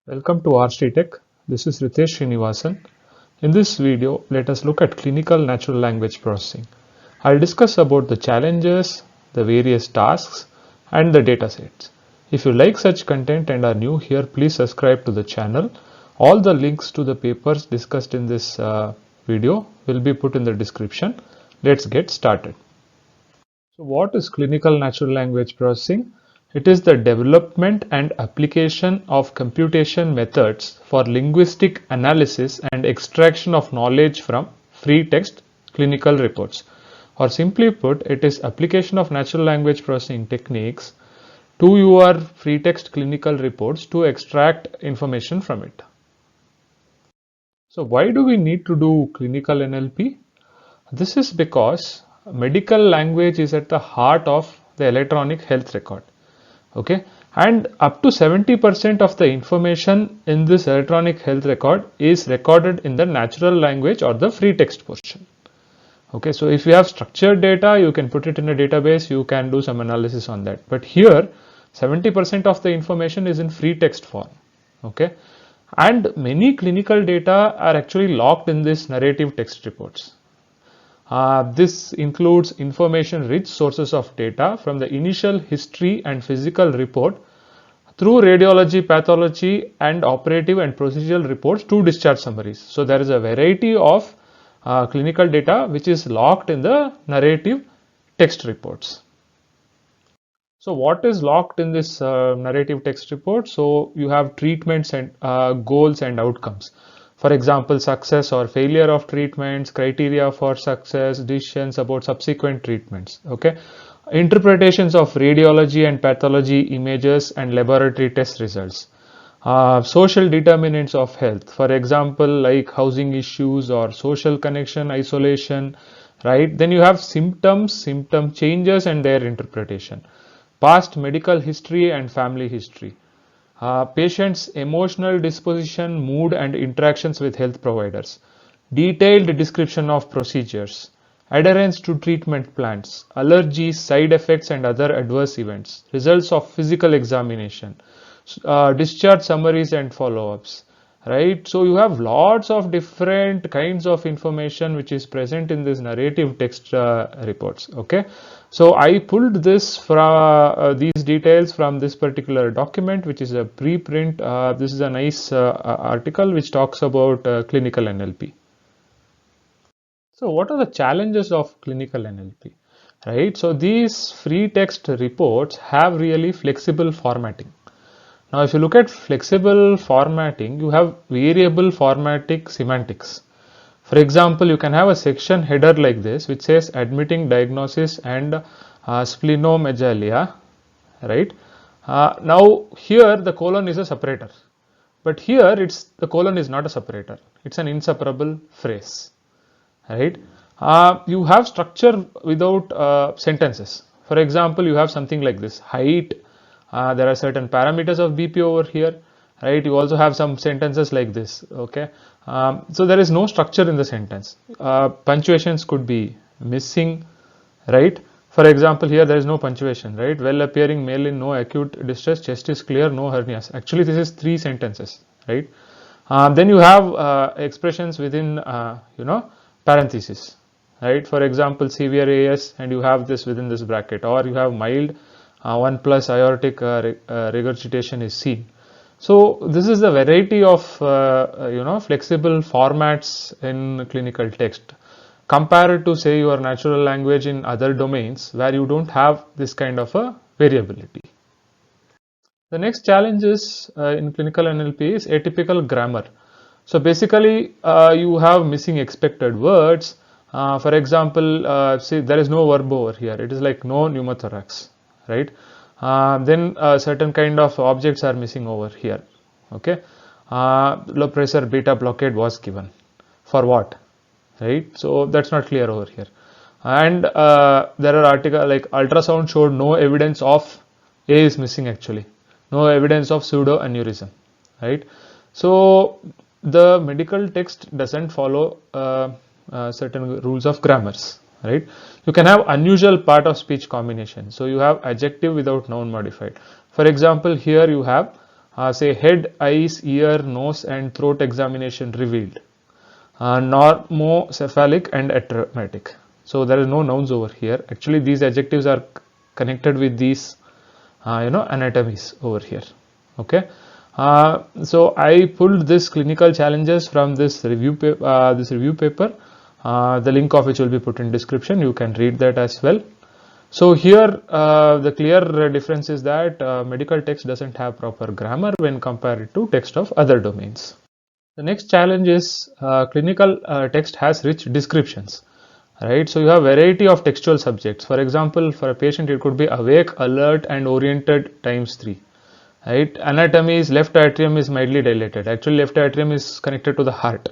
Welcome to RC Tech. This is Ritesh Srinivasan. In this video, let us look at clinical natural language processing. I'll discuss about the challenges, the various tasks, and the datasets. If you like such content and are new here, please subscribe to the channel. All the links to the papers discussed in this video will be put in the description. Let's get started. So what is clinical natural language processing? It is the development and application of computation methods for linguistic analysis and extraction of knowledge from free text clinical reports. Or simply put, it is application of natural language processing techniques to your free text clinical reports to extract information from it. So why do we need to do clinical NLP? This is because medical language is at the heart of the electronic health record. Okay, and up to 70% of the information in this electronic health record is recorded in the natural language or the free text portion. Okay, so if you have structured data, you can put it in a database, you can do some analysis on that. But here, 70% of the information is in free text form. Okay, and many clinical data are actually locked in this narrative text reports. This includes information-rich sources of data from the initial history and physical report through radiology, pathology, and operative and procedural reports to discharge summaries. So there is a variety of clinical data which is locked in the narrative text reports. So what is locked in this narrative text report? So you have treatments and goals and outcomes. For example, success or failure of treatments, criteria for success, decisions about subsequent treatments. Okay, interpretations of radiology and pathology images and laboratory test results. Social determinants of health, for example, like housing issues or social connection, isolation, right? Then you have symptoms, symptom changes and their interpretation. Past medical history and family history. Patient's emotional disposition, mood and interactions with health providers, detailed description of procedures, adherence to treatment plans, allergies, side effects and other adverse events, results of physical examination, discharge summaries and follow-ups, right? So you have lots of different kinds of information which is present in this narrative text reports. Okay, so I pulled this from these details from this particular document, which is a preprint. This is a nice article which talks about clinical NLP. So what are the challenges of clinical NLP, right? So these free text reports have really flexible formatting. Now, if you look at flexible formatting, you have variable formatting semantics. For example, you can have a section header like this, which says admitting diagnosis and splenomegalia, right? Now, here the colon is a separator, but here the colon is not a separator. It's an inseparable phrase, right? You have structure without sentences. For example, you have something like this: height. There are certain parameters of BP over here, right? You also have some sentences like this. Okay, so there is no structure in the sentence. Punctuations could be missing, right? For example, here there is no punctuation, right? Well appearing male in no acute distress, chest is clear, no hernias. Actually, this is 3 sentences, right? Then you have expressions within parentheses, right? For example, severe AS, and you have this within this bracket, or you have mild 1 plus aortic regurgitation is seen. So this is the variety of flexible formats in clinical text compared to, say, your natural language in other domains where you don't have this kind of a variability. The next challenge is in clinical NLP is atypical grammar. So basically you have missing expected words. For example, see, there is no verb over here. It is like no pneumothorax, right? Then certain kind of objects are missing over here. Okay, low pressure beta blockade was given for what, right? So that's not clear over here. And there are articles like ultrasound showed no evidence of A is missing, actually no evidence of pseudo aneurysm, right? So the medical text doesn't follow certain rules of grammars, right? You can have unusual part of speech combination. So you have adjective without noun modified. For example, here you have say head, eyes, ear, nose and throat examination revealed. Normocephalic and atraumatic. So there is no nouns over here. Actually, these adjectives are connected with these, anatomies over here. Okay. So I pulled this clinical challenges from this review paper. The link of which will be put in description. You can read that as well. So here the clear difference is that medical text doesn't have proper grammar when compared to text of other domains. The next challenge is clinical text has rich descriptions, right? So you have variety of textual subjects. For example, for a patient it could be awake, alert and oriented times 3, right? Anatomy is left atrium is mildly dilated. Actually left atrium is connected to the heart,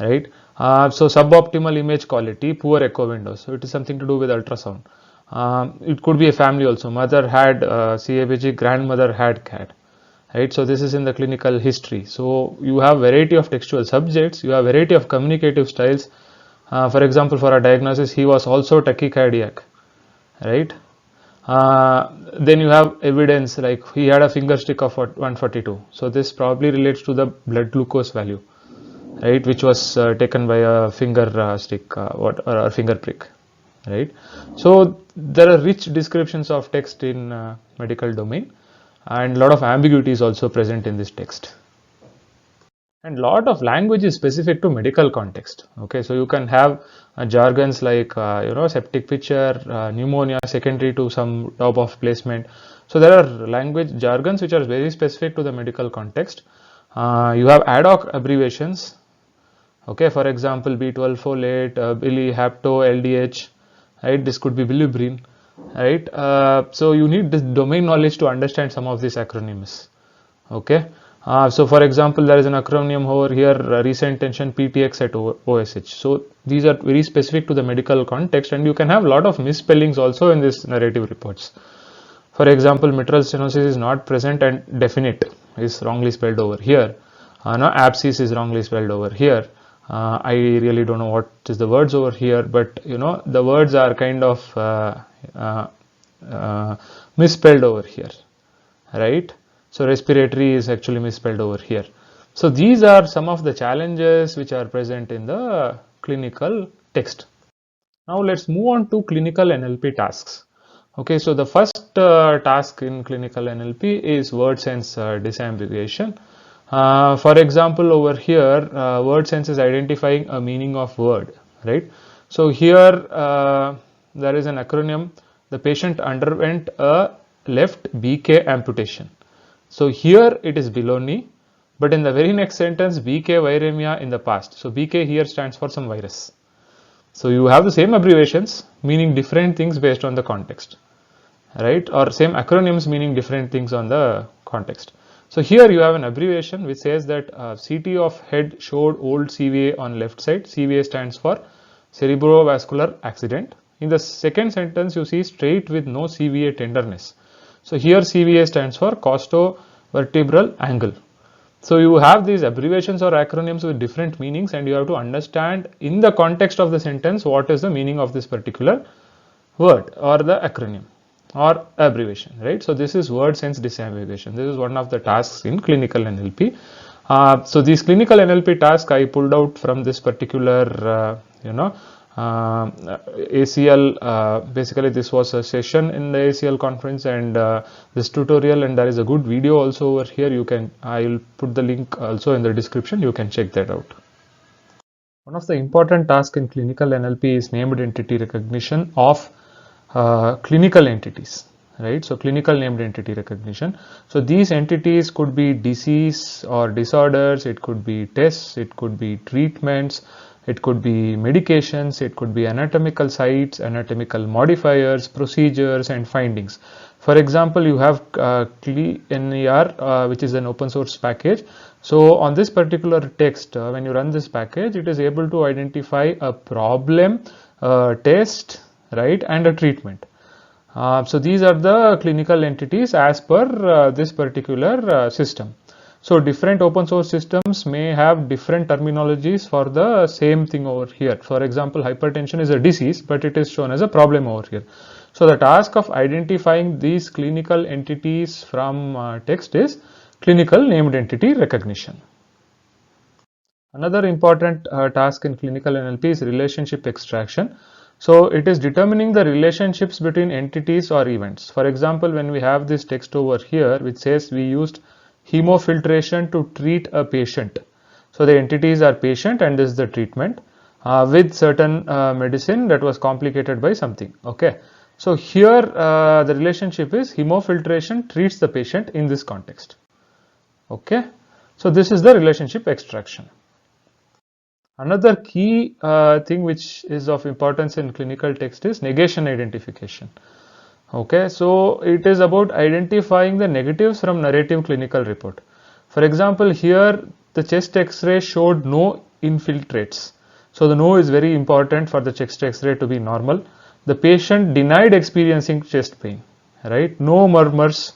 right? So suboptimal image quality, poor echo windows. So it is something to do with ultrasound. It could be a family also. Mother had CABG, grandmother had CAD. Right, so this is in the clinical history. So you have variety of textual subjects, you have variety of communicative styles. For example, for a diagnosis, he was also tachycardiac, right? Then you have evidence like he had a finger stick of 142. So this probably relates to the blood glucose value, right, which was taken by a finger stick or a finger prick, right? So there are rich descriptions of text in medical domain, and a lot of ambiguity is also present in this text. And lot of language is specific to medical context. Okay, so you can have jargons like septic picture, pneumonia secondary to some top of placement. So there are language jargons which are very specific to the medical context. You have ad hoc abbreviations. Okay, for example, B12 folate, Billy, Hapto, LDH, right? This could be bilirubin, right? So you need this domain knowledge to understand some of these acronyms. Okay, so for example, there is an acronym over here, recent tension PTX at OSH. So these are very specific to the medical context, and you can have a lot of misspellings also in this narrative reports. For example, mitral stenosis is not present and definite is wrongly spelled over here. No, abscess is wrongly spelled over here. I really don't know what is the words over here, but the words are kind of misspelled over here, right? So respiratory is actually misspelled over here. So these are some of the challenges which are present in the clinical text. Now let's move on to clinical NLP tasks. Okay, so the first task in clinical NLP is word sense disambiguation. For example, over here, word sense is identifying a meaning of word, right? So here there is an acronym. The patient underwent a left BK amputation. So here it is below knee, but in the very next sentence, BK viremia in the past. So BK here stands for some virus. So you have the same abbreviations meaning different things based on the context, right? Or same acronyms meaning different things on the context. So here you have an abbreviation which says that CT of head showed old CVA on left side. CVA stands for cerebrovascular accident. In the second sentence, you see straight with no CVA tenderness. So here CVA stands for costovertebral angle. So you have these abbreviations or acronyms with different meanings, and you have to understand in the context of the sentence what is the meaning of this particular word or the acronym or abbreviation, right? So this is word sense disambiguation. This is one of the tasks in clinical NLP. So these clinical NLP tasks I pulled out from this particular, ACL. Basically, this was a session in the ACL conference and this tutorial, and there is a good video also over here. I will put the link also in the description. You can check that out. One of the important tasks in clinical NLP is named entity recognition of clinical entities, right? So clinical named entity recognition. So these entities could be disease or disorders, it could be tests, it could be treatments, it could be medications, it could be anatomical sites, anatomical modifiers, procedures and findings. For example, you have CLINER, which is an open source package. So on this particular text, when you run this package, it is able to identify a problem, test, right, and a treatment. So these are the clinical entities as per this particular system. So different open source systems may have different terminologies for the same thing over here. For example, hypertension is a disease, but it is shown as a problem over here. So the task of identifying these clinical entities from text is clinical named entity recognition. Another important task in clinical NLP is relationship extraction. So it is determining the relationships between entities or events. For example, when we have this text over here which says we used hemofiltration to treat a patient. So the entities are patient and this is the treatment with certain medicine that was complicated by something. Okay. So here the relationship is hemofiltration treats the patient in this context. Okay. So this is the relationship extraction. Another key thing which is of importance in clinical text is negation identification. Okay, so it is about identifying the negatives from narrative clinical report. For example, here the chest X-ray showed no infiltrates. So the no is very important for the chest X-ray to be normal. The patient denied experiencing chest pain, right? No murmurs,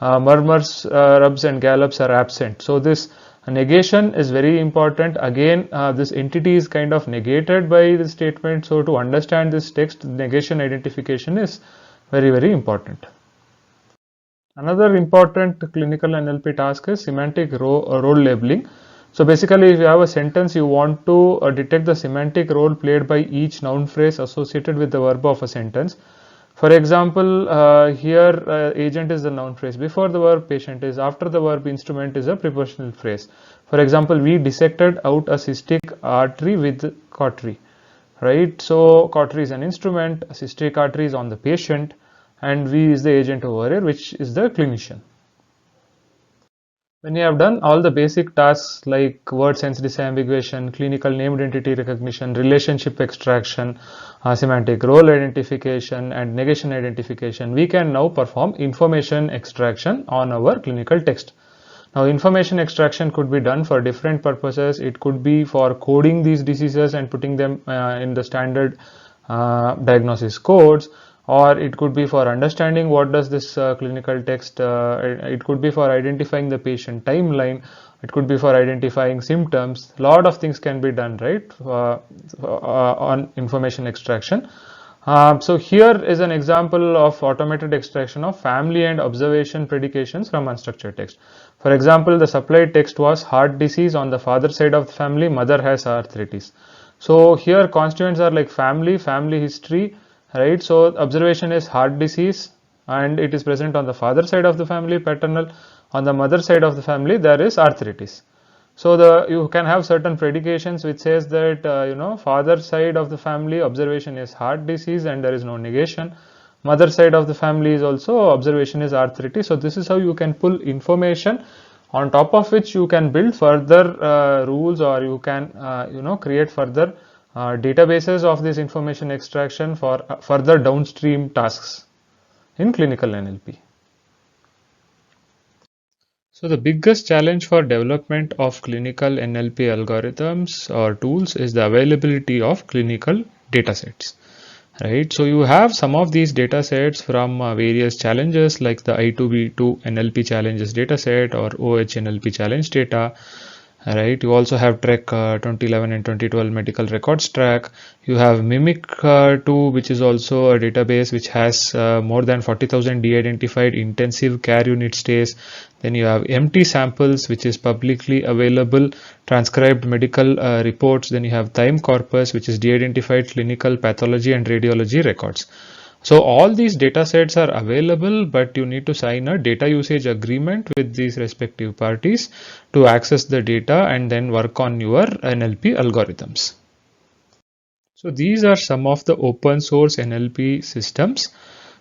rubs and gallops are absent. So this negation is very important. Again, this entity is kind of negated by the statement. So to understand this text, negation identification is very important. Another important clinical NLP task is semantic role labeling. So basically, if you have a sentence, you want to detect the semantic role played by each noun phrase associated with the verb of a sentence. For example, here agent is the noun phrase, before the verb patient is, after the verb instrument is a prepositional phrase. For example, we dissected out a cystic artery with cautery, right? So cautery is an instrument, cystic artery is on the patient, and we is the agent over here, which is the clinician. When you have done all the basic tasks like word sense disambiguation, clinical named entity recognition, relationship extraction, semantic role identification and negation identification, we can now perform information extraction on our clinical text. Now information extraction could be done for different purposes. It could be for coding these diseases and putting them in the standard diagnosis codes, or it could be for understanding what does this clinical text, it could be for identifying the patient timeline, it could be for identifying symptoms. A lot of things can be done, right, on information extraction. So here is an example of automated extraction of family and observation predications from unstructured text. For example, the supplied text was heart disease on the father side of the family, mother has arthritis. So here constituents are like family history, right? So observation is heart disease and it is present on the father side of the family, paternal. On the mother side of the family there is arthritis. So you can have certain predications which says that father side of the family observation is heart disease and there is no negation. Mother side of the family is also observation is arthritis. So this is how you can pull information, on top of which you can build further rules, or you can create further databases of this information extraction for further downstream tasks in clinical NLP. So the biggest challenge for development of clinical NLP algorithms or tools is the availability of clinical datasets, right? So you have some of these datasets from various challenges like the I2B2 NLP challenges dataset or OHNLP challenge data. Right, you also have TREC 2011 and 2012 medical records track. You have Mimic 2, which is also a database which has more than 40,000 de-identified intensive care unit stays. Then you have MT samples, which is publicly available transcribed medical reports. Then you have Thyme corpus, which is de-identified clinical pathology and radiology records. So all these data sets are available, but you need to sign a data usage agreement with these respective parties to access the data and then work on your NLP algorithms. So these are some of the open source NLP systems.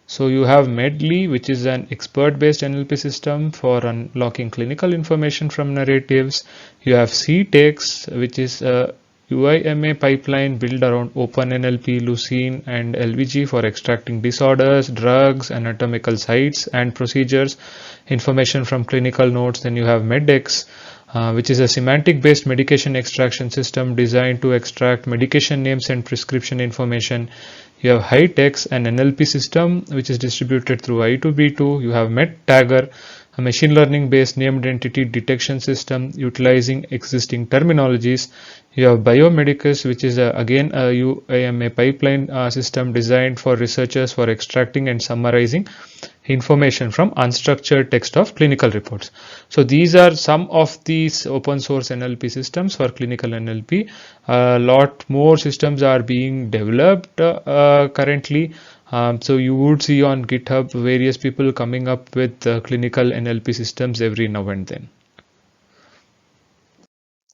So you have Medley, which is an expert-based NLP system for unlocking clinical information from narratives. You have CTEX, which is a UIMA pipeline built around OpenNLP, Lucene, and LVG for extracting disorders, drugs, anatomical sites, and procedures, information from clinical notes. Then you have MEDX, which is a semantic-based medication extraction system designed to extract medication names and prescription information. You have HITEX, an NLP system which is distributed through I2B2. You have MedTagger, a machine learning based named entity detection system utilizing existing terminologies. You have Biomedicus, which is again a UIMA pipeline system designed for researchers for extracting and summarizing information from unstructured text of clinical reports. So these are some of these open source NLP systems for clinical NLP. A lot more systems are being developed currently. So you would see on GitHub various people coming up with clinical NLP systems every now and then.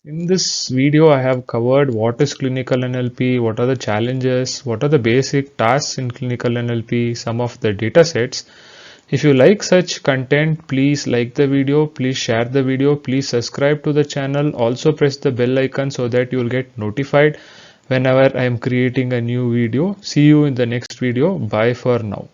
In this video, I have covered what is clinical NLP, what are the challenges, what are the basic tasks in clinical NLP, some of the data sets. If you like such content, please like the video, please share the video, please subscribe to the channel. Also press the bell icon so that you will get notified whenever I am creating a new video. See you in the next video. Bye for now.